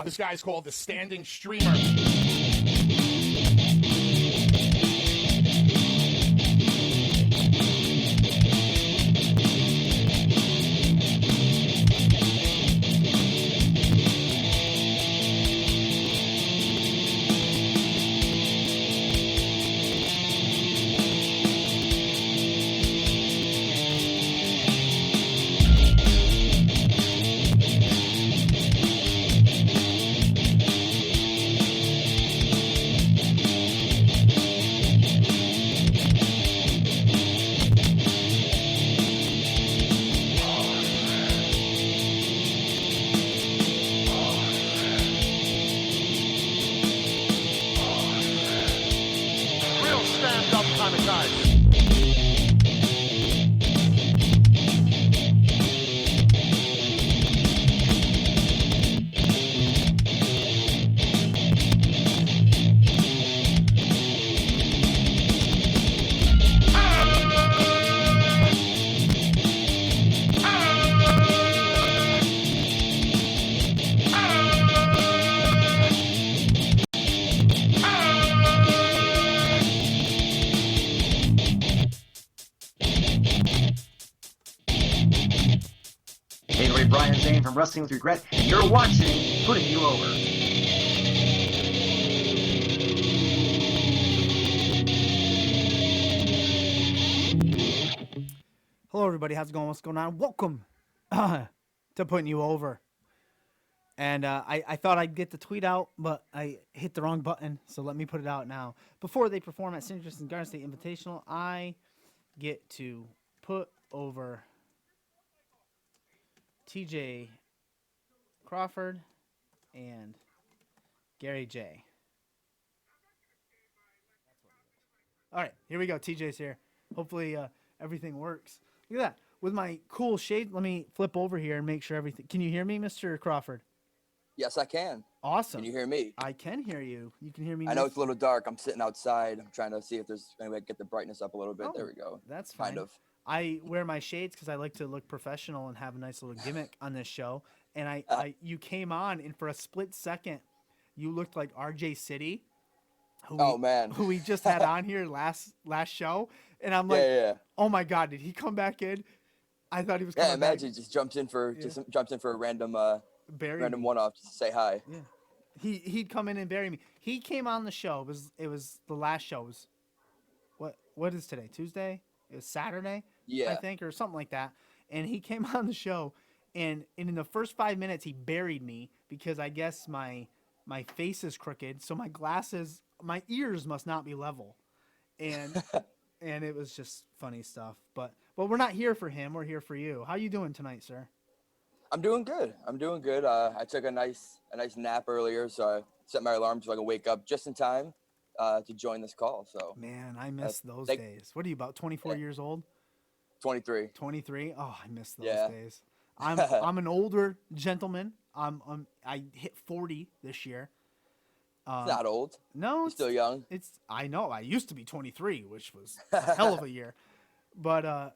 This guy's called the Standing Streamer. From Wrestling with Regret, and you're watching Putting You Over. Hello, everybody. How's it going? What's going on? Welcome to Putting You Over. And I thought I'd get the tweet out, but I hit the wrong button, so let me put it out now. Before they perform at St. Christian Garden State Invitational, I get to put over TJ Crawford and Gary J. All right, here we go. TJ's here. Hopefully everything works. Look at that. With my cool shade, let me flip over here and make sure everything. Can you hear me, Mr. Crawford? Yes, I can. Awesome. Can you hear me? I can hear you. You can hear me. I know it's a little dark. I'm sitting outside. I'm trying to see if there's any way to get the brightness up a little bit. Oh, there we go. That's fine. Kind of. I wear my shades because I like to look professional and have a nice little gimmick on this show. And you came on, and for a split second, you looked like RJ City, who we just had on here last show. And I'm like, oh my God, did he come back in? I thought he was coming back. Yeah, imagine he just jumps in for a random one-off just to say hi. Yeah, he'd come in and bury me. He came on the show. It was the last show. It was what is today? Tuesday? It was Saturday. Yeah, I think, or something like that. And he came on the show. And in the first 5 minutes, he buried me because I guess my face is crooked, so my ears must not be level, and and it was just funny stuff. But we're not here for him. We're here for you. How you doing tonight, sir? I'm doing good. I took a nice nap earlier, so I set my alarm so I can wake up just in time to join this call. So man, I miss those days. What are you, about 24 years old? 23. 23. Oh, I miss those days. I'm an older gentleman. I hit 40 this year. It's not old. No, you're still young. I know. I used to be 23, which was a hell of a year. But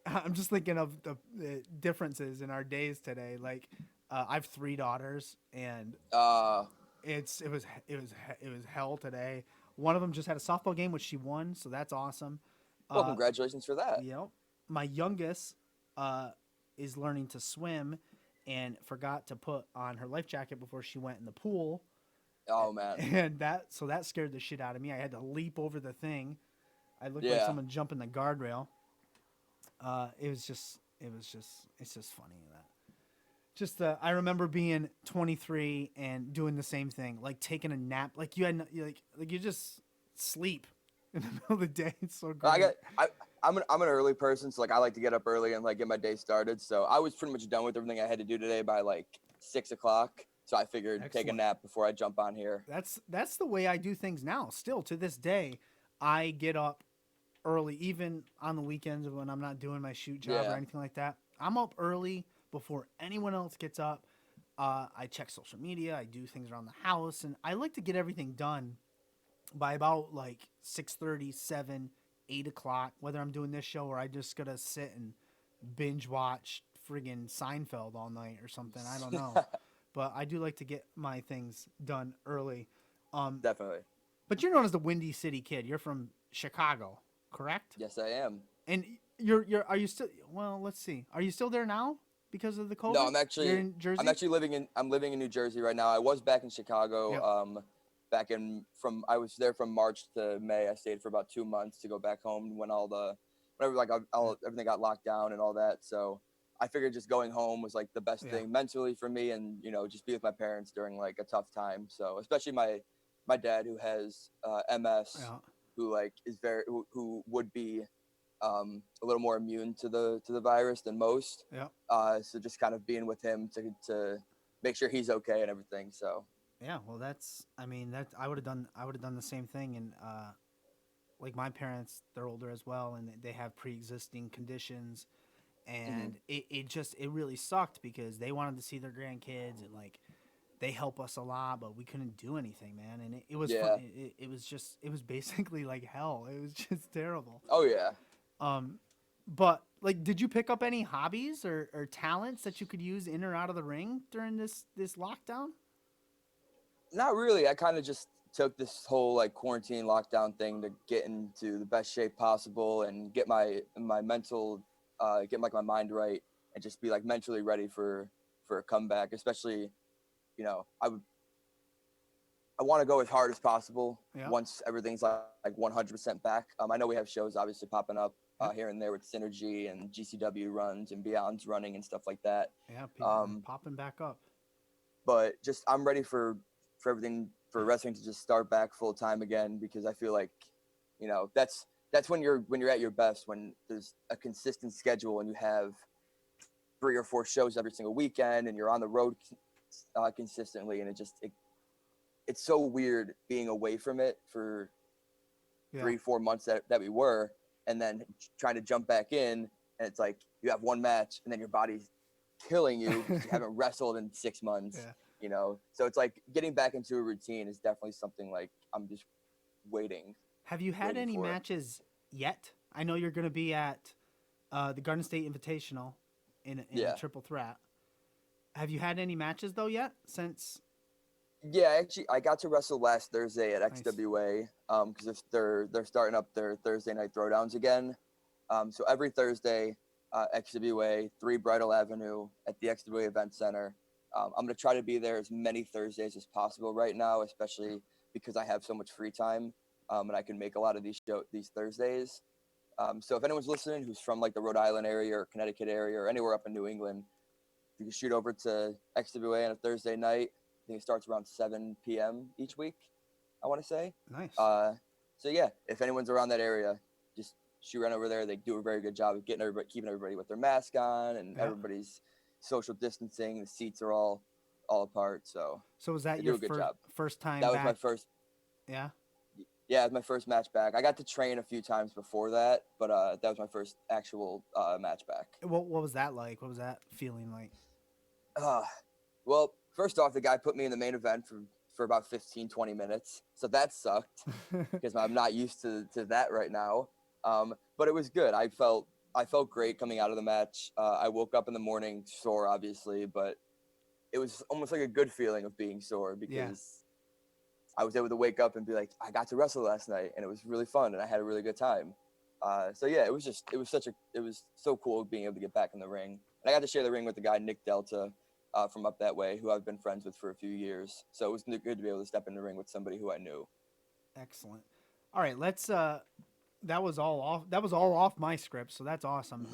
I'm just thinking of the differences in our days today. Like I have 3 daughters, and it was hell today. One of them just had a softball game, which she won, so that's awesome. Well, congratulations for that. Yep. My youngest is learning to swim and forgot to put on her life jacket before she went in the pool. Oh man. And that scared the shit out of me. I had to leap over the thing. I looked like someone jumping the guardrail. It's just funny that. I remember being 23 and doing the same thing, like taking a nap. Like you just sleep in the middle of the day. It's so great. I'm an early person, so like I like to get up early and like get my day started. So I was pretty much done with everything I had to do today by like 6 o'clock. So I figured take a nap before I jump on here. That's the way I do things now. Still to this day, I get up early, even on the weekends when I'm not doing my shoot job or anything like that. I'm up early before anyone else gets up. I check social media. I do things around the house, and I like to get everything done by about like 6:30, 7, 8 o'clock, whether I'm doing this show or I just gotta sit and binge watch friggin' Seinfeld all night or something. I don't know. but I do like to get my things done early. Definitely. But you're known as the Windy City Kid. You're from Chicago, correct? Yes, I am. And are you still? Well, let's see. Are you still there now because of the COVID? No, You're in Jersey. I'm living in New Jersey right now. I was back in Chicago. Yep. I was there from March to May. I stayed for about 2 months to go back home when everything got locked down and all that. So I figured just going home was like the best thing mentally for me, and just be with my parents during like a tough time. So especially my dad, who has MS, who like is who would be a little more immune to the virus than most. Yeah. So just kind of being with him to make sure he's okay and everything. So Yeah, well, I would have done the same thing, and like my parents, they're older as well, and they have pre-existing conditions, and it really sucked because they wanted to see their grandkids, and like they help us a lot, but we couldn't do anything, man, and it was fun. It was basically like hell. It was just terrible. Oh yeah. But like, did you pick up any hobbies or talents that you could use in or out of the ring during this lockdown? Not really. I kind of just took this whole like quarantine lockdown thing to get into the best shape possible and get my mental, get like my mind right, and just be like mentally ready for a comeback. Especially, I want to go as hard as possible once everything's like 100% back. I know we have shows obviously popping up here and there with Synergy and GCW runs and Beyond's running and stuff like that. Yeah, people popping back up. But just I'm ready for everything, for wrestling to just start back full time again, because I feel like that's when you're at your best, when there's a consistent schedule and you have 3 or 4 shows every single weekend and you're on the road consistently, and it's so weird being away from it for 3-4 months that we were, and then trying to jump back in, and it's like you have one match and then your body's killing you because you haven't wrestled in 6 months. So it's like getting back into a routine is definitely something like I'm just waiting. Have you had any matches yet? I know you're going to be at the Garden State Invitational in a triple threat. Have you had any matches though yet since? Yeah, actually, I got to wrestle last Thursday at XWA because they're starting up their Thursday night throwdowns again. So every Thursday, XWA, 3 Bridal Avenue at the XWA Event Center. I'm going to try to be there as many Thursdays as possible right now, especially because I have so much free time, and I can make a lot of these Thursdays. So if anyone's listening who's from like the Rhode Island area or Connecticut area or anywhere up in New England, you can shoot over to XWA on a Thursday night. I think it starts around 7 p.m. each week, I want to say. Nice. So yeah, if anyone's around that area, just shoot right over there. They do a very good job of keeping everybody with their mask on, and everybody's social distancing. The seats are all apart. So was that your first time that back? Was my first. Yeah. Yeah, it was my first match back. I got to train a few times before that, but that was my first actual match back. What was that like? What was that feeling like? Well, first off, the guy put me in the main event for about 15-20 minutes, so that sucked because I'm not used to that right now. But it was good. I felt great coming out of the match. I woke up in the morning sore, obviously, but it was almost like a good feeling of being sore because I was able to wake up and be like, I got to wrestle last night, and it was really fun, and I had a really good time. So yeah, it was so cool being able to get back in the ring. And I got to share the ring with the guy Nick Delta from up that way, who I've been friends with for a few years. So it was good to be able to step in the ring with somebody who I knew. Excellent. All right, let's. That was all off my script, so that's awesome.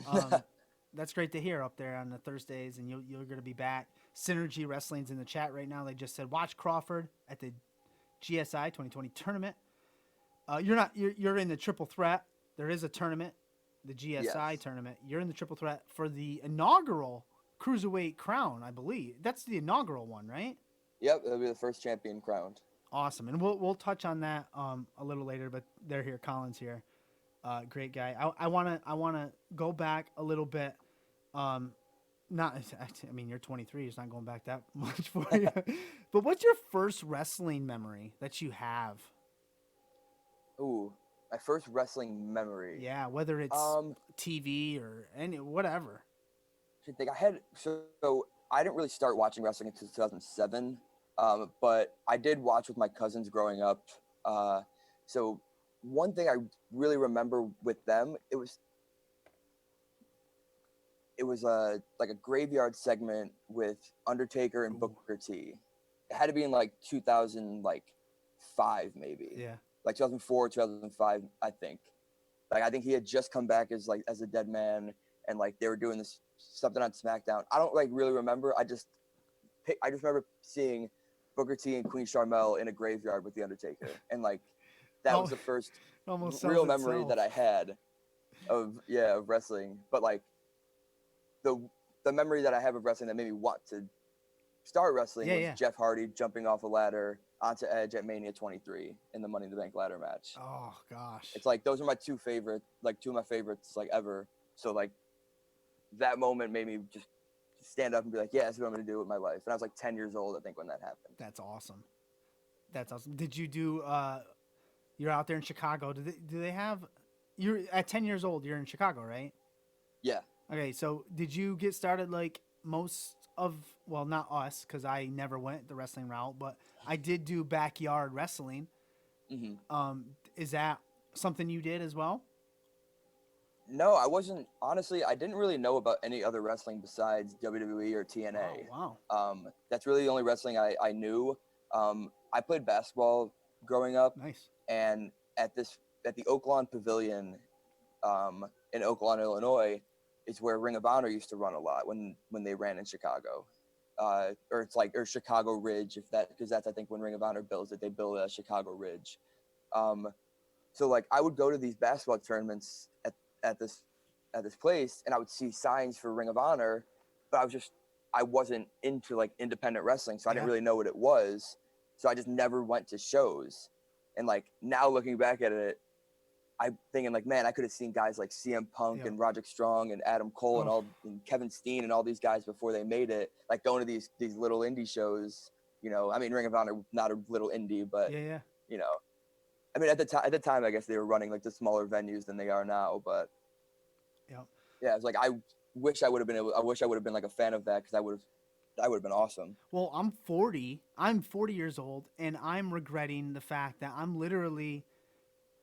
That's great to hear up there on the Thursdays, and you're going to be back. Synergy Wrestling's in the chat right now. They just said watch Crawford at the GSI 2020 tournament. You're in the triple threat. There is a tournament, the GSI tournament. You're in the triple threat for the inaugural Cruiserweight Crown, I believe. That's the inaugural one, right? Yep, it'll be the first champion crowned. Awesome, and we'll touch on that a little later. But they're here. Colin's here. Great guy. I wanna go back a little bit. You're 23. It's not going back that much for you. But what's your first wrestling memory that you have? Ooh, my first wrestling memory. Yeah, whether it's TV or whatever. I think I had I didn't really start watching wrestling until 2007, but I did watch with my cousins growing up. So one thing I really remember with them, it was like a graveyard segment with Undertaker and Booker T. It had to be in like 2005 maybe. Yeah. Like 2004, 2005, I think. Like I think he had just come back as a dead man, and like they were doing this something on SmackDown. I don't like really remember. I just remember seeing Booker T and Queen Sharmell in a graveyard with the Undertaker, and like that was the first real memory that I had of wrestling. But like the memory that I have of wrestling that made me want to start wrestling was Jeff Hardy jumping off a ladder onto Edge at Mania 23 in the Money in the Bank ladder match. Oh gosh. It's like those are my two of my favorites like ever. So like that moment made me just stand up and be like, yeah, that's what I'm gonna do with my life. And I was like 10 years old, I think, when that happened. That's awesome. That's awesome. Did you do you're out there in Chicago. Do they have you're at 10 years old, you're in Chicago, right? Yeah. Okay, so did you get started like most of, well, not us, because I never went the wrestling route, but I did do backyard wrestling. Mm-hmm. Is that something you did as well? No, I wasn't. Honestly, I didn't really know about any other wrestling besides WWE or TNA. Oh, wow. That's really the only wrestling I knew. I played basketball growing up. Nice. And at the Oaklawn Pavilion in Oaklawn, Illinois, is where Ring of Honor used to run a lot when they ran in Chicago. Or Chicago Ridge, because that's I think when Ring of Honor builds it, they build a Chicago Ridge. So like I would go to these basketball tournaments at this place, and I would see signs for Ring of Honor, but I wasn't into like independent wrestling, so I didn't really know what it was. So I just never went to shows. And like now looking back at it, I'm thinking like, man, I could have seen guys like CM Punk and Roderick Strong and Adam Cole and Kevin Steen and all these guys before they made it, like going to these little indie shows. You know, I mean, Ring of Honor, not a little indie, but you know, I mean, at the time, I guess they were running like the smaller venues than they are now. But yeah, it's like I wish I would have been like a fan of that, because that would have been awesome. Well, I'm 40 years old, and I'm regretting the fact that I'm literally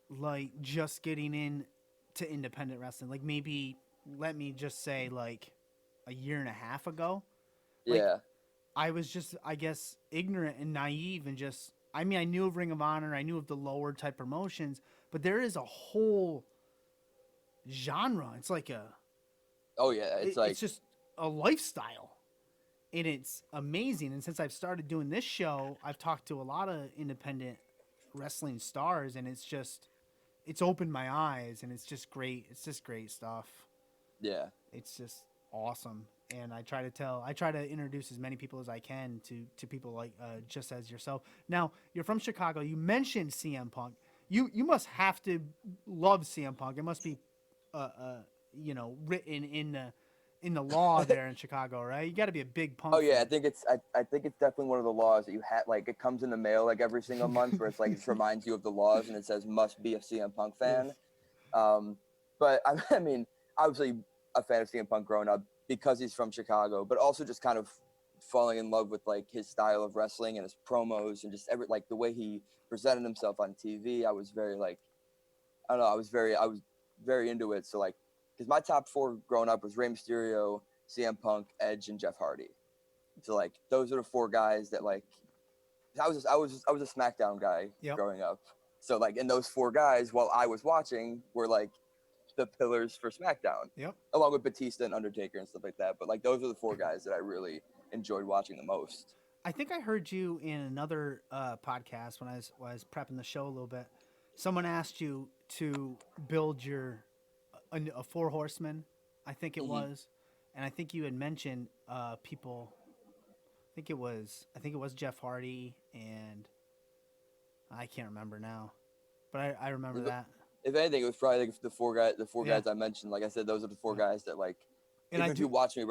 like just getting into independent wrestling. Like maybe, let me just say, like a year and a half ago. Like, I was just, I guess, ignorant and naive, and just, I mean, I knew of Ring of Honor, I knew of the lower type promotions, but there is a whole genre. It's like it's just a lifestyle, and it's amazing. And since I've started doing this show, I've talked to a lot of independent wrestling stars, and it's opened my eyes, and it's just great. It's just great stuff. Yeah. It's just awesome. And I try to introduce as many people as I can to people like just as yourself. Now, you're from Chicago. You mentioned CM Punk. You must have to love CM Punk. It must be written in the law there in Chicago, right? You got to be a big Punk. Oh yeah, I think it's definitely one of the laws that you have. Like it comes in the mail like every single month, where it's like it just reminds you of the laws, and it says must be a CM Punk fan. Yes. But I mean, obviously a fan of CM Punk growing up because he's from Chicago, but also just kind of falling in love with like his style of wrestling and his promos and just like the way he presented himself on TV. I was very like, I don't know, I was very into it. So like, because my top four growing up was Rey Mysterio, CM Punk, Edge, and Jeff Hardy. So like those are the four guys that like I was a SmackDown guy growing up. So like, and those four guys while I was watching were like the pillars for SmackDown. Yep. Along with Batista and Undertaker and stuff like that. But like those are the four guys that I really enjoyed watching the most. I think I heard you in another podcast when I was prepping the show a little bit. Someone asked you to build a four horsemen, I think it was, and I think you had mentioned people. I think it was Jeff Hardy, and I can't remember now, but I remember that. If anything, it was probably like the four guys I mentioned. Like I said, those are the four guys that like. And even if you watch me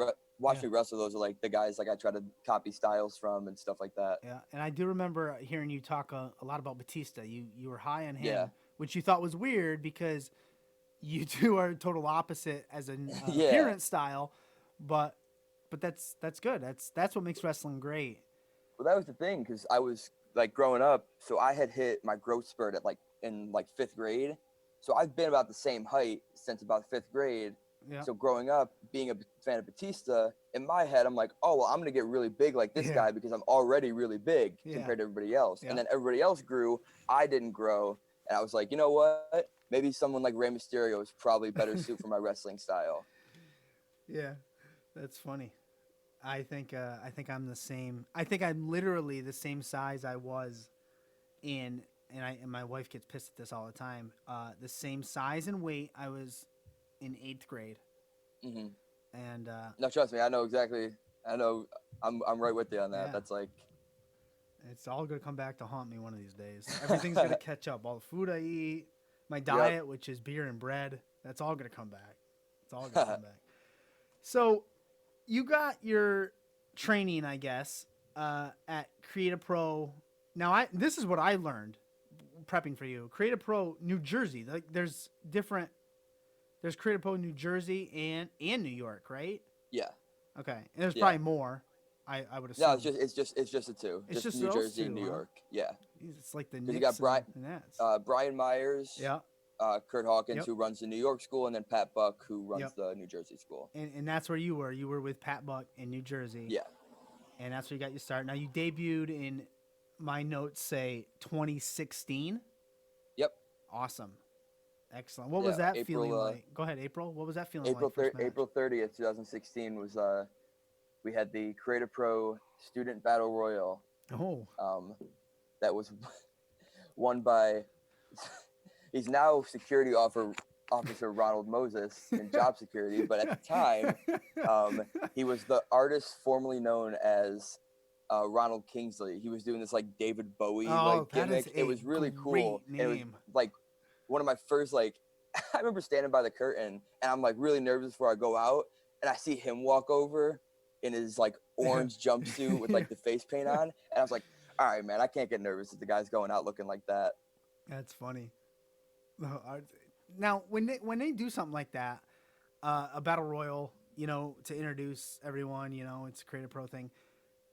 wrestle, those are like the guys like I try to copy styles from and stuff like that. Yeah, and I do remember hearing you talk a lot about Batista. You were high on him, which you thought was weird because you two are total opposite as an appearance style. But but that's good. That's what makes wrestling great. Well, that was the thing, because I was like growing up, so I had hit my growth spurt at in 5th grade. So I've been about the same height since about 5th grade. Yeah. So growing up, being a fan of Batista, in my head, I'm like, oh, well, I'm gonna get really big like this Yeah. guy because I'm already really big Yeah. compared to everybody else. Yeah. And then everybody else grew, I didn't grow, and I was like, you know what? Maybe someone like Rey Mysterio is probably better suit for my wrestling style. Yeah, that's funny. I think I'm the same. I think I'm literally the same size I was in, and my wife gets pissed at this all the time. The same size and weight I was in 8th grade. Hmm. And No, trust me, I know exactly. I know, I'm right with you on that. Yeah. That's like, it's all gonna come back to haunt me one of these days. Everything's gonna catch up. All the food I eat, my diet, which is beer and bread, that's all gonna come back. It's all gonna come back. So, you got your training, I guess, at Create Pro. Now, this is what I learned prepping for you. Create Pro, New Jersey. Like, there's Create Pro, New Jersey, and New York, right? yeah. Okay, and there's probably more. I would assume. No, it's just the two. It's just New those Jersey, two, New huh? York. Yeah. It's like the 'Cause Knicks you got Brian, and Nets. Brian Myers, Yeah, Kurt Hawkins, Yep. who runs the New York school, and then Pat Buck, who runs Yep. the New Jersey school. and that's where you were. You were with Pat Buck in New Jersey. Yeah. And that's where you got your start. Now, you debuted in, my notes say, 2016. Yep. Awesome. Excellent. What was that April, feeling like? Go ahead, April. What was that feeling April like? First match? April 30th, 2016 was we had the Creative Pro Student Battle Royal. Oh. That was won by he's now security officer Ronald Moses in job security, but at the time he was the artist formerly known as Ronald Kingsley. He was doing this like David Bowie that gimmick. is It was really cool. great It was name. like one of my first I remember standing by the curtain and I'm like really nervous before I go out, and I see him walk over in his like orange jumpsuit with like the face paint on, and I was like, all right, man, I can't get nervous if the guy's going out looking like that. That's funny. Now, when they do something like that, a battle royal, to introduce everyone, it's a Creative Pro thing.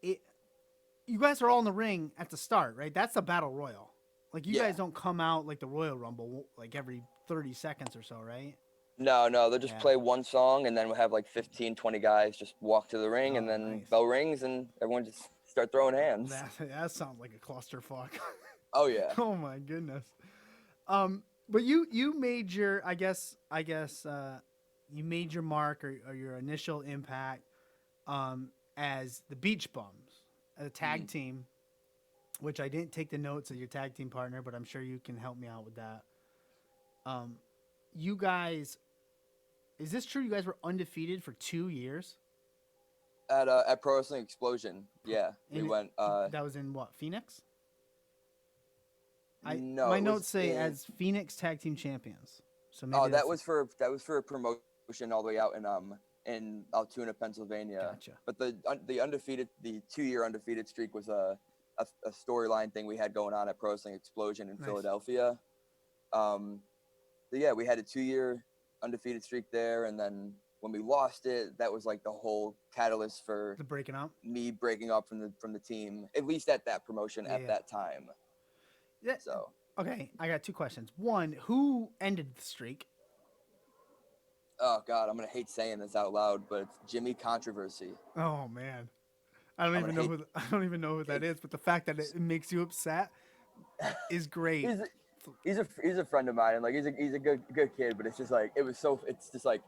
You guys are all in the ring at the start, right? That's the battle royal. Like, you guys don't come out like the Royal Rumble like every 30 seconds or so, right? No, they'll just play one song, and then we'll have like 15, 20 guys just walk to the ring, and then nice. bell rings, and everyone just start throwing hands. That sounds like a clusterfuck. Oh yeah. Oh my goodness. But you made your, I guess you made your mark or your initial impact as the Beach Bums, a tag team, which I didn't take the notes of your tag team partner, but I'm sure you can help me out with that. You guys, is this true? You guys were undefeated for 2 years? At Pro Wrestling Explosion, yeah, we went. That was in what, Phoenix? No, my notes say as Phoenix Tag Team Champions. So maybe that was for a promotion all the way out in Altoona, Pennsylvania. Gotcha. But the 2-year undefeated streak was a storyline thing we had going on at Pro Wrestling Explosion in Philadelphia. Yeah, we had a 2-year undefeated streak there, and then when we lost it, that was like the whole catalyst for the breaking up. Me breaking up from the team, at least at that promotion at that time. Yeah. So okay, I got 2 questions. One, who ended the streak? Oh God, I'm gonna hate saying this out loud, but it's Jimmy Controversy. Oh man, I don't even know who that is. But the fact that it makes you upset is great. He's a friend of mine, and like he's a good kid, but it's just like it's just like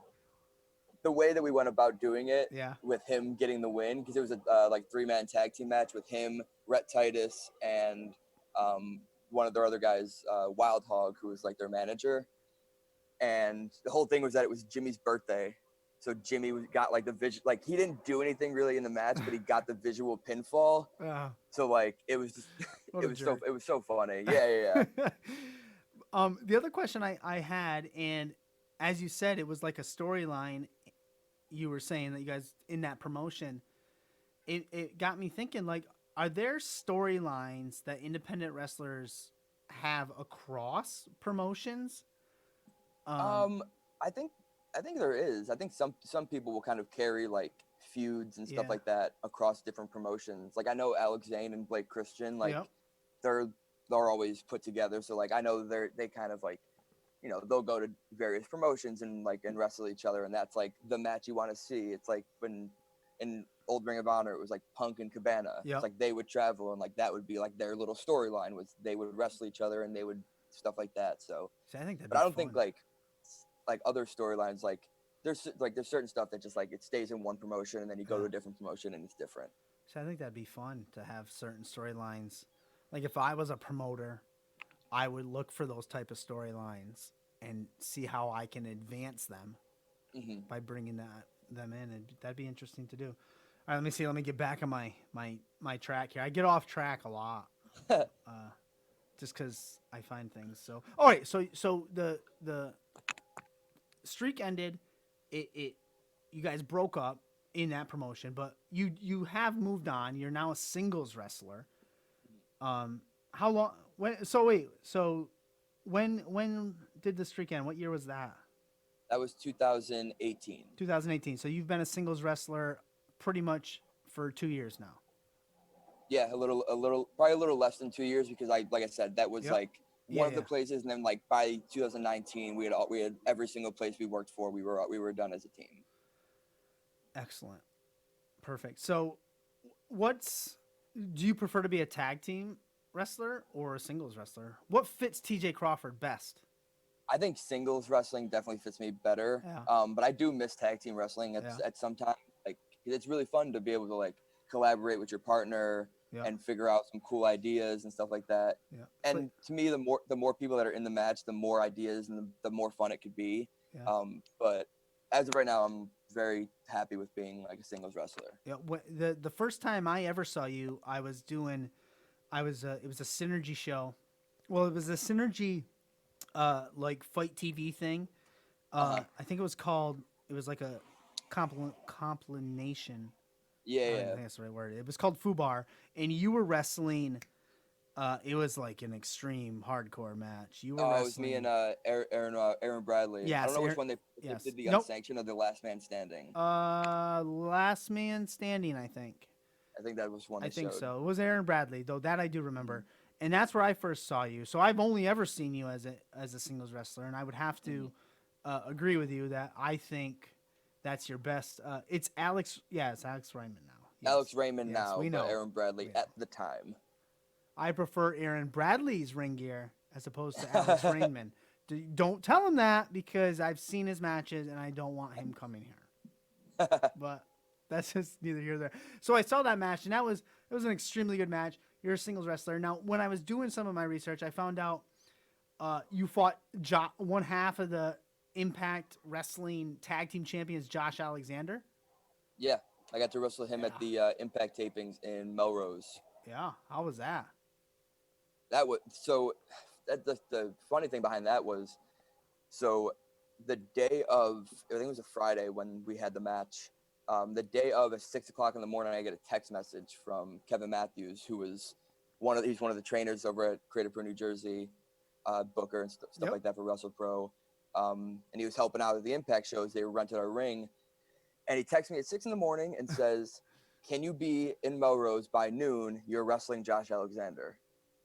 the way that we went about doing it. Yeah. With him getting the win, because it was a like 3-man tag team match with him, Rhett Titus, and one of their other guys, Wild Hog, who was like their manager. And the whole thing was that it was Jimmy's birthday, so Jimmy got like the visual. Like, he didn't do anything really in the match, but he got the visual pinfall. So like it was just, it was so funny. Yeah. The other question I had, and as you said, it was like a storyline. You were saying that you guys in that promotion, it got me thinking, like, are there storylines that independent wrestlers have across promotions? I think there is. I think some people will kind of carry like feuds and stuff Yeah. like that across different promotions. Like I know Alex Zane and Blake Christian, like Yep. they're always put together. So like I know they kind of like, you know, they'll go to various promotions and like and wrestle each other, and that's like the match you want to see. It's like when in old Ring of Honor it was like Punk and Cabana. Yep. It's like they would travel and like that would be like their little storyline was they would wrestle each other and they would stuff like that. So See, I think that'd but be I don't fun. think like other storylines like there's certain stuff that just like it stays in one promotion and then you go to a different promotion and it's different. So I think that'd be fun to have certain storylines. Like if I was a promoter, I would look for those type of storylines and see how I can advance them by bringing them in, and that'd be interesting to do. All right, let me see. Let me get back on my track here. I get off track a lot, just because I find things. So, all right. So the streak ended. You guys broke up in that promotion, but you have moved on. You're now a singles wrestler. How long? When did the streak end? What year was that? That was 2018. 2018. So you've been a singles wrestler pretty much for 2 years now. Yeah, probably a little less than 2 years because like I said, that was like one of the Yeah. places, and then like by 2019, we had every single place we worked for, we were done as a team. Excellent. Perfect. So do you prefer to be a tag team wrestler or a singles wrestler? What fits TJ Crawford best? I think singles wrestling definitely fits me better. Yeah. But I do miss tag team wrestling at some time. Like it's really fun to be able to like collaborate with your partner and figure out some cool ideas and stuff like that. Yeah. And to me, the more people that are in the match, the more ideas and the more fun it could be. Yeah. But as of right now, I'm very happy with being like a singles wrestler. Yeah. The first time I ever saw you, it was a Synergy show. Well, it was a Synergy like Fight TV thing. I think it was like a compilation. Yeah, I think that's the right word. It was called Fubar, and you were wrestling. It was like an extreme hardcore match. You were wrestling. It was me and Aaron Bradley. Yes, I don't know which one they did the unsanctioned or the Last Man Standing. Last Man Standing, I think. I think that was one. I think so. It was Aaron Bradley, though. That I do remember, and that's where I first saw you. So I've only ever seen you as a singles wrestler, and I would have to agree with you that I think that's your best. It's Alex. Yeah, it's Alex Raymond now. Yes. Alex Raymond now, we know. but Aaron Bradley at the time. I prefer Aaron Bradley's ring gear as opposed to Alex Raymond. Don't tell him that because I've seen his matches and I don't want him coming here. But that's just neither here nor there. So I saw that match and it was an extremely good match. You're a singles wrestler. Now, when I was doing some of my research, I found out you fought one half of the Impact Wrestling Tag Team Champions, Josh Alexander. Yeah, I got to wrestle him at the Impact tapings in Melrose. Yeah, how was that? That was so. The funny thing behind that was, so the day of, I think it was a Friday when we had the match. The day of at 6 o'clock in the morning, I get a text message from Kevin Matthews, who was he's one of the trainers over at Creative Pro New Jersey, booker and stuff like that for Wrestle Pro. And he was helping out at the Impact shows. They rented our ring, and he texts me at 6 in the morning and says, "Can you be in Melrose by noon? You're wrestling Josh Alexander."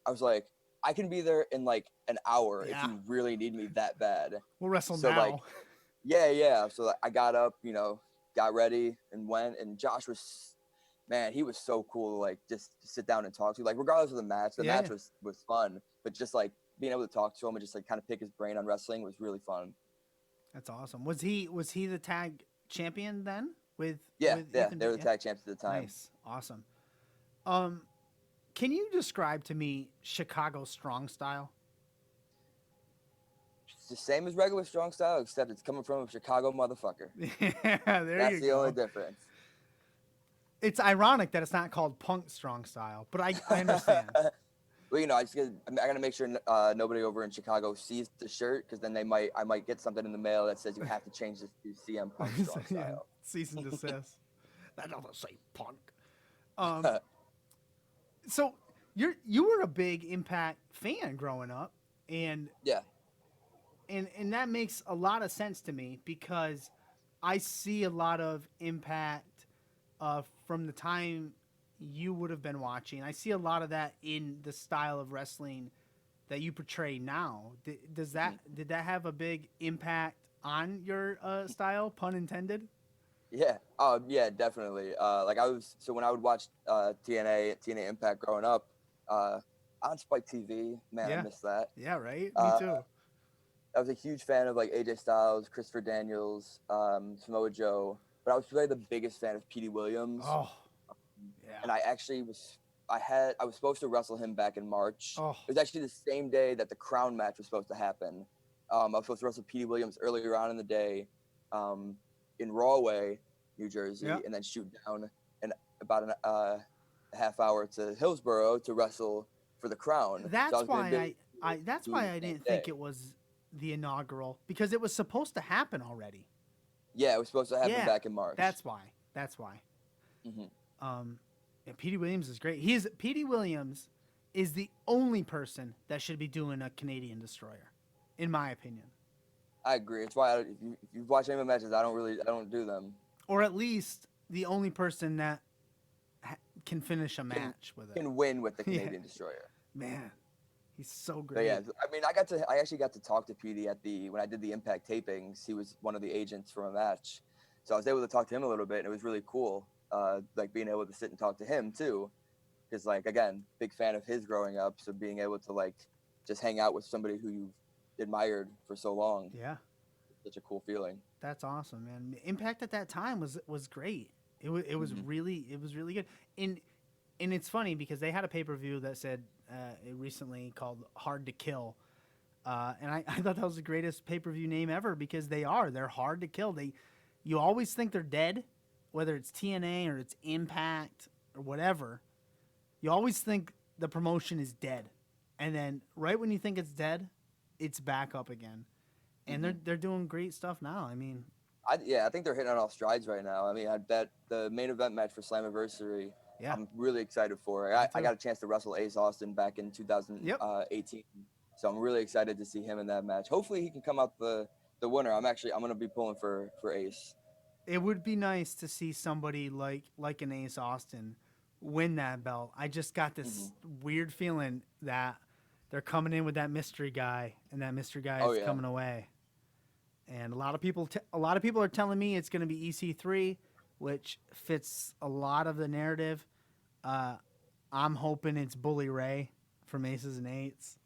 I was like, I can be there in like an hour if you really need me that bad. We'll wrestle so now. Like, yeah. So I got up, got ready and went. And Josh he was so cool to like just sit down and talk to. Like regardless of the match, the match was fun. But just like being able to talk to him and just like kind of pick his brain on wrestling was really fun. That's awesome. Was he the tag champion then? With they were the tag champs at the time. Nice, awesome. Can you describe to me Chicago strong style? It's the same as regular strong style, except it's coming from a Chicago motherfucker. That's the only difference. It's ironic that it's not called punk strong style, but I understand. Well, I gotta make sure nobody over in Chicago sees the shirt, because then I might get something in the mail that says you have to change this to CM Punk strong style. Cease and desist. That doesn't say punk. So you were a big Impact fan growing up, and and that makes a lot of sense to me because I see a lot of Impact from the time you would have been watching. I see a lot of that in the style of wrestling that you portray now. Did that have a big impact on your style, pun intended? Yeah. Yeah, definitely. Like when I would watch TNA Impact growing up, on Spike TV, man, I Yeah. miss that. Yeah, right. Me Uh, too. I was a huge fan of like AJ Styles, Christopher Daniels, Samoa Joe, but I was really the biggest fan of Petey Williams. Oh, yeah. And I was supposed to wrestle him back in March. Oh, It was actually the same day that the Crown match was supposed to happen. I was supposed to wrestle Petey Williams earlier on in the day, in Rahway, New Jersey, yeah. and then shoot down and about a half hour to Hillsborough to wrestle for the Crown. That's so why that's do why the I same didn't day. think it was the inaugural, because it was supposed to happen already. Yeah, it was supposed to happen Yeah, back in March. That's why. That's why. hmm And Petey Williams is great. Petey Williams is the only person that should be doing a Canadian Destroyer, in my opinion, I agree. It's why if you watch any of my matches, I don't do them. or at least the only person that can finish a match with it. Can win with the Yeah. Canadian Destroyer. Man, he's so But great. yeah, I mean, I actually got to talk to Petey when I did the Impact tapings. He was one of the agents for a match, so I was able to talk to him a little bit, and it was really cool. Like being able to sit and talk to him too, because like again, big fan of his growing up. So being able to like just hang out with somebody who you've admired for so long, Yeah, such a cool feeling. that's awesome, man. Impact at that time was great. It was really good. And it's funny because they had a pay-per-view that said recently called Hard to Kill. And I thought that was the greatest pay-per-view name ever, because they're hard to kill. You always think they're dead, whether it's TNA or it's Impact or whatever. You always think the promotion is dead, and then right when you think it's dead, it's back up again. And they're doing great stuff now. I mean, I think they're hitting on all strides right now. I mean, the main event match for Slammiversary, yeah, I'm really excited for. I got a chance to wrestle Ace Austin back in 2018, so I'm really excited to see him in that match. Hopefully, he can come out the winner. I'm gonna be pulling for Ace. it would be nice to see somebody like an Ace Austin win that belt. I just got this weird feeling that they're coming in with that mystery guy, and that mystery guy is coming away. And a lot of people are telling me it's going to be EC3, which fits a lot of the narrative. I'm hoping it's Bully Ray from Aces and Eights,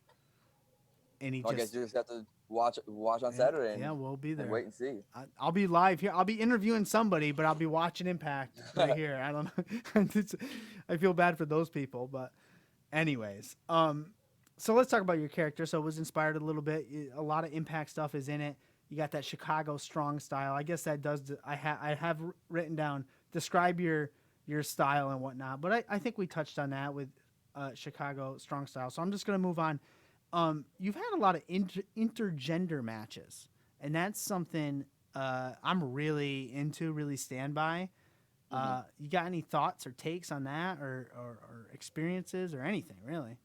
and I guess you just have to watch on Saturday. Yeah, we'll be there. And wait and see. I'll be live here. I'll be interviewing somebody, but I'll be watching Impact right here. I don't know. I feel bad for those people, but anyways. So let's talk about your character. So it was inspired a little bit. A lot of Impact stuff is in it. You got that Chicago strong style. I guess that does. I have written down, describe your style and whatnot. But I think we touched on that with Chicago strong style. So I'm just gonna move on. You've had a lot of intergender matches, and that's something I'm really into, really stand by. You got any thoughts or takes on that, or experiences or anything really?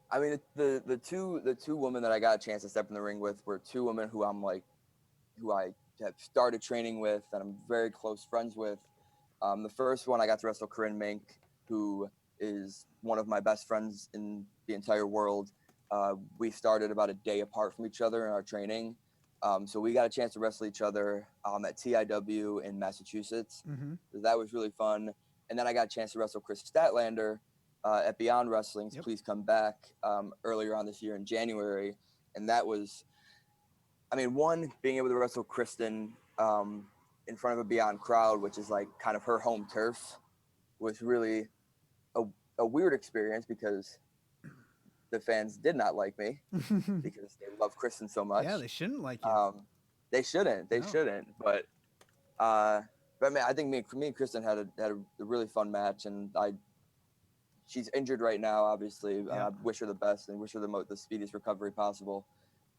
I mean, the two women that I got a chance to step in the ring with were two women who I have started training with and I'm very close friends with. The first one I got to wrestle Corinne Mink, who is one of my best friends in the entire world. We started about a day apart from each other in our training. So we got a chance to wrestle each other at TIW in Massachusetts. So that was really fun. And then I got a chance to wrestle Chris Statlander at Beyond Wrestling's Please Come Back earlier on this year in January. And that was, I mean, one, being able to wrestle Kristen in front of a Beyond crowd, which is like kind of her home turf, was really a weird experience because the fans did not like me because they love Kristen so much. Yeah, they shouldn't like you. They shouldn't. They shouldn't. But I mean, I think me and Kristen had a really fun match, and she's injured right now, obviously. I wish her the best and wish her the speediest recovery possible.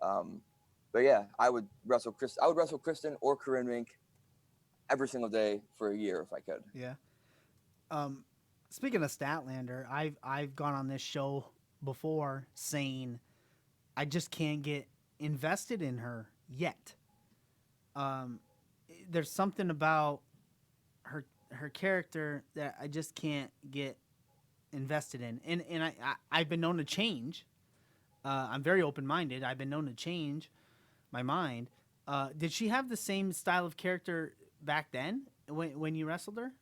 But yeah, I would wrestle Kristen or Corinne Mink every single day for a year if I could. Yeah. Speaking of Statlander, I've gone on this show before saying I just can't get invested in her yet. There's something about her character that I just can't get invested in. And I've been known to change. I'm very open minded. I've been known to change my mind. Did she have the same style of character back then when you wrestled her?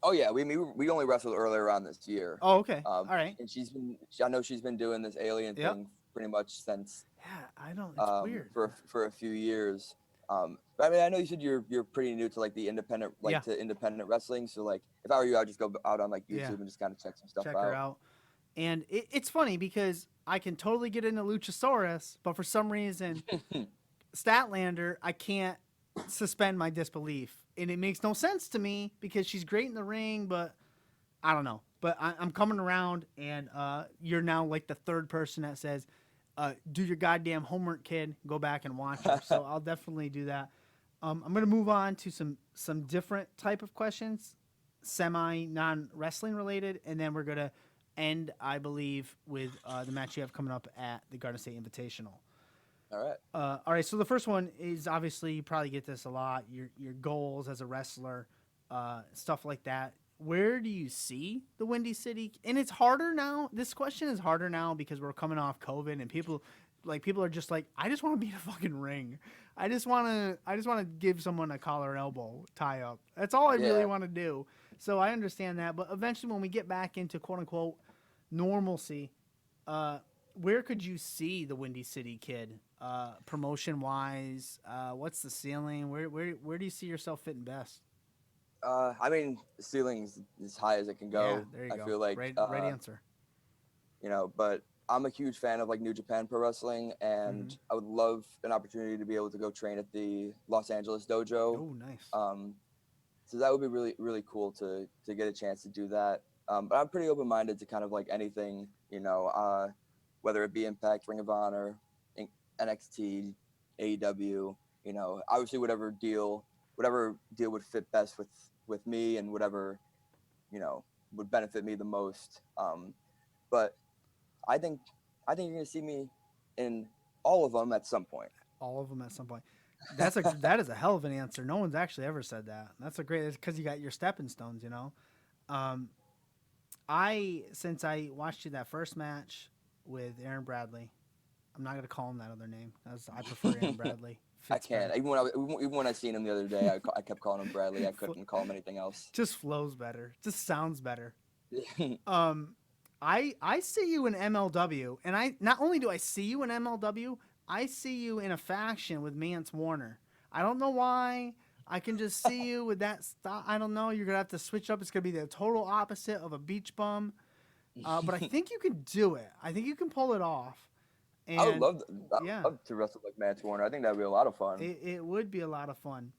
Oh yeah, we only wrestled earlier on this year. Oh, okay. All right. And I know she's been doing this alien Yep. thing pretty much since Yeah, I don't. It's weird. for a few years. But I mean, I know you said you're pretty new to like the independent, Yeah. to independent wrestling. So like, if I were you, I'd just go out on like YouTube Yeah. and just kind of check some stuff Check her out. And it's funny because I can totally get into Luchasaurus, but for some reason, Statlander, I can't suspend my disbelief. And it makes no sense to me because she's great in the ring, but I don't know. But I'm coming around, and you're now like the third person that says, do your goddamn homework, kid. Go back and watch her. So I'll definitely do that. I'm going to move on to some different type of questions, non-wrestling related, and then we're going to end, I believe, with the match you have coming up at the Garden State Invitational. All right. All right, so the first one is obviously you probably get this a lot. Your goals as a wrestler, stuff like that. Where do you see the Windy City? And it's harder now. This question is harder now because we're coming off COVID and people are just like, I just want to be in a fucking ring. I just want to give someone a collar and elbow tie up. That's all I really want to do. So I understand that, but eventually when we get back into quote unquote normalcy, where could you see the Windy City Kid? Promotion wise, what's the ceiling? Where do you see yourself fitting best? I mean, the ceiling's as high as it can go. Yeah, there you go. I feel like right answer. But I'm a huge fan of like New Japan Pro Wrestling, and I would love an opportunity to be able to go train at the Los Angeles dojo. Oh, nice. So that would be really, really cool to get a chance to do that. But I'm pretty open-minded to kind of like anything, whether it be Impact, Ring of Honor, NXT, AEW, obviously whatever deal would fit best with me and whatever, would benefit me the most. But I think you're going to see me in all of them at some point. All of them at some point. That is a hell of an answer. No one's actually ever said that. That's a great, because you got your stepping stones, since I watched you that first match with Aaron Bradley, I'm not going to call him that other name. I prefer Aaron Bradley. I can't. Even when I seen him the other day, I kept calling him Bradley. I couldn't call him anything else. Just flows better. Just sounds better. I see you in MLW, and not only do I see you in MLW, I see you in a faction with Mance Warner. I don't know why. I can just see you with that style. I don't know. You're going to have to switch up. It's going to be the total opposite of a beach bum. But I think you can do it. I think you can pull it off. And I would love to wrestle like Mance Warner. I think that would be a lot of fun. It would be a lot of fun.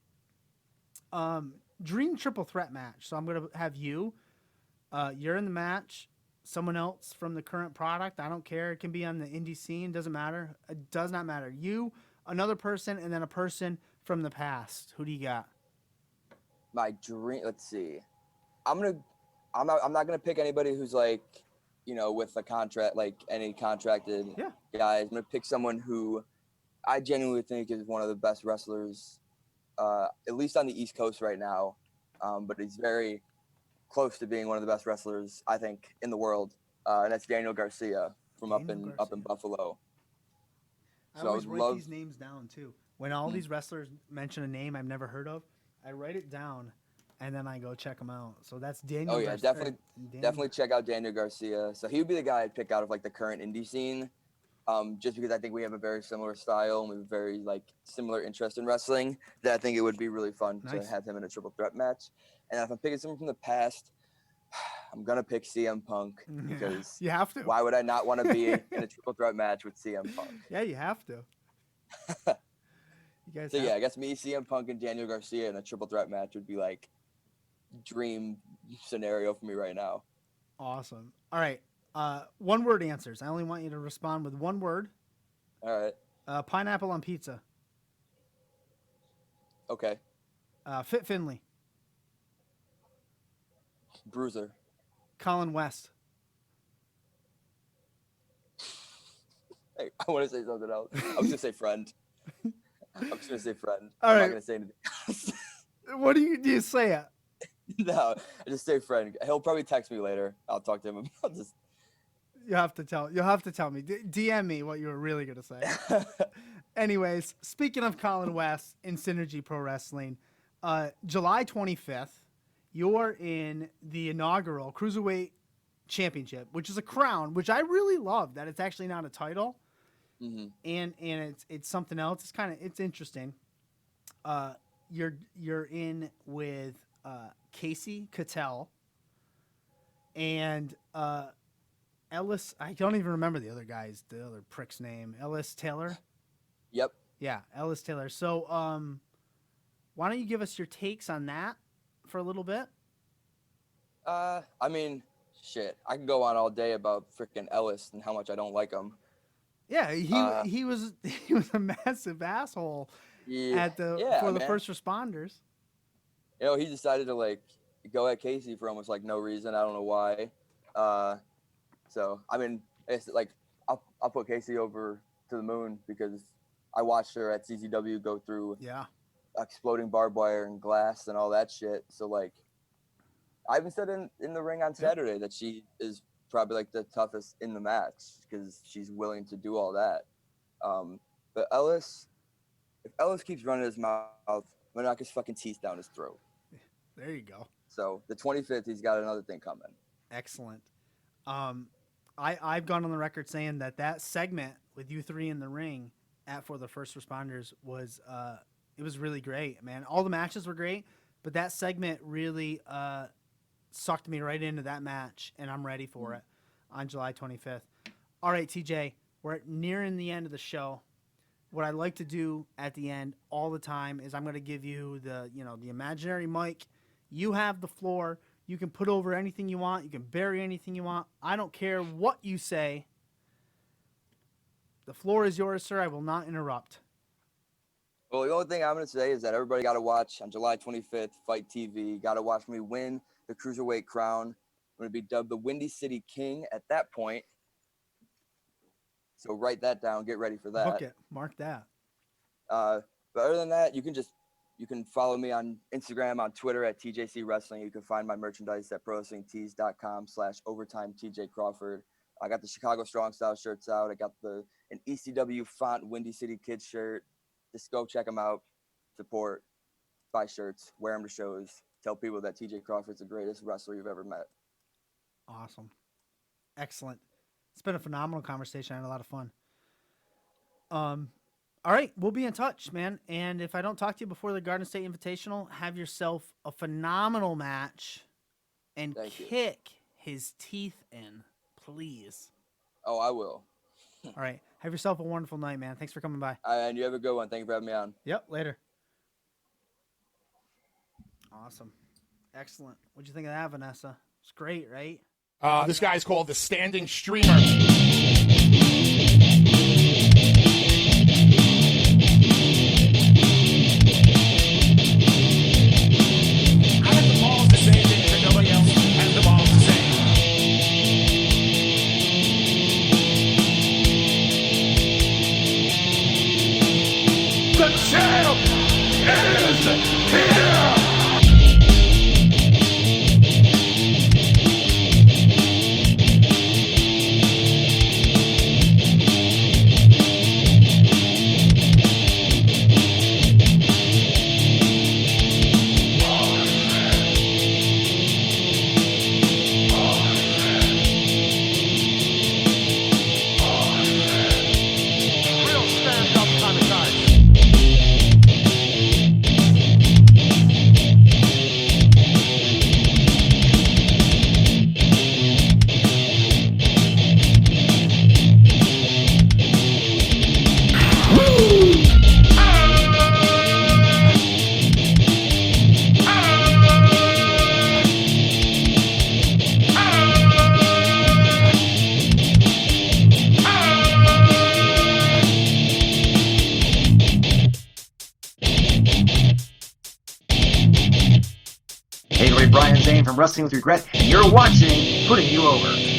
Dream triple threat match. So I'm going to have you. You're in the match. Someone else from the current product. I don't care. It can be on the indie scene. Doesn't matter. It does not matter. You, another person, and then a person from the past. Who do you got? My dream. Let's see. I'm not gonna pick anybody who's like, with a contract, like any contracted guys. I'm gonna pick someone who I genuinely think is one of the best wrestlers, at least on the East Coast right now. But he's very close to being one of the best wrestlers I think in the world, and that's Daniel Garcia from up in Buffalo. I always write these names down too. When all these wrestlers mention a name I've never heard of, I write it down, and then I go check them out. So that's Daniel. Oh yeah, definitely check out Daniel Garcia. So he would be the guy I'd pick out of like the current indie scene, just because I think we have a very similar style and we have a very like similar interest in wrestling. That I think it would be really fun to have him in a triple threat match. And if I'm picking someone from the past, I'm gonna pick CM Punk because you have to. Why would I not want to be in a triple threat match with CM Punk? Yeah, you have to. You guys. So I guess me, CM Punk, and Daniel Garcia in a triple threat match would be like dream scenario for me right now. Awesome. All right. One word answers. I only want you to respond with one word. All right. Pineapple on pizza. Okay. Fit Finley. Bruiser. Colin West. Hey, I want to say something else. I was gonna say friend. I'm just gonna say friend. All I'm right. not gonna say anything else. What do you say it? No, I just say friend. He'll probably text me later. I'll talk to him about this. You'll have to tell me. DM me what you were really gonna say. Anyways, speaking of Colin West in Synergy Pro Wrestling, July 25th, you're in the inaugural Cruiserweight Championship, which is a crown, which I really love that it's actually not a title, and it's something else. It's interesting. You're in with Kasey, Catal, and Ellis. I don't even remember the other prick's name. Ellis Taylor. Yep. Yeah, Ellis Taylor. So, why don't you give us your takes on that for a little bit? I mean, shit. I can go on all day about freaking Ellis and how much I don't like him. Yeah, he was a massive asshole for the first responders. You know, he decided to like go at Kasey for almost like no reason. I don't know why. So I mean, it's like I'll put Kasey over to the moon because I watched her at CZW go through exploding barbed wire and glass and all that shit. So like, I even said in the ring on Saturday that she is probably like the toughest in the match because she's willing to do all that. But if Ellis keeps running his mouth, I'm gonna knock his fucking teeth down his throat. There you go. So the 25th, he's got another thing coming. Excellent. I've gone on the record saying that segment with you three in the ring for the first responders was it was really great, man. All the matches were great, but that segment really sucked me right into that match, and I'm ready for it on July 25th. All right, TJ, we're nearing the end of the show. What I like to do at the end all the time is I'm going to give you the imaginary mic. You have the floor. You can put over anything you want. You can bury anything you want. I don't care what you say. The floor is yours, sir. I will not interrupt. Well, the only thing I'm going to say is that everybody got to watch on July 25th, Fight TV. Got to watch me win the Cruiserweight Crown. I'm going to be dubbed the Windy City King at that point. So write that down. Get ready for that. Book it. Mark that. But other than that, you can follow me on Instagram, on Twitter at TJC Wrestling. You can find my merchandise at ProWrestlingTees.com/overtime TJ Crawford. I got the Chicago Strong Style shirts out. I got an ECW font Windy City Kids shirt. Just go check them out. Support. Buy shirts. Wear them to shows. Tell people that TJ Crawford's the greatest wrestler you've ever met. Awesome. Excellent. It's been a phenomenal conversation. I had a lot of fun. All right, we'll be in touch, man. And if I don't talk to you before the Garden State Invitational, have yourself a phenomenal match and kick his teeth in, please. Oh, I will. All right. Have yourself a wonderful night, man. Thanks for coming by. And you have a good one. Thank you for having me on. Yep, later. Awesome. Excellent. What'd you think of that, Vanessa? It's great, right? This guy's called the Standing Streamer. Hey, Brian Zane from Wrestling with Regret, and you're watching Putting You Over.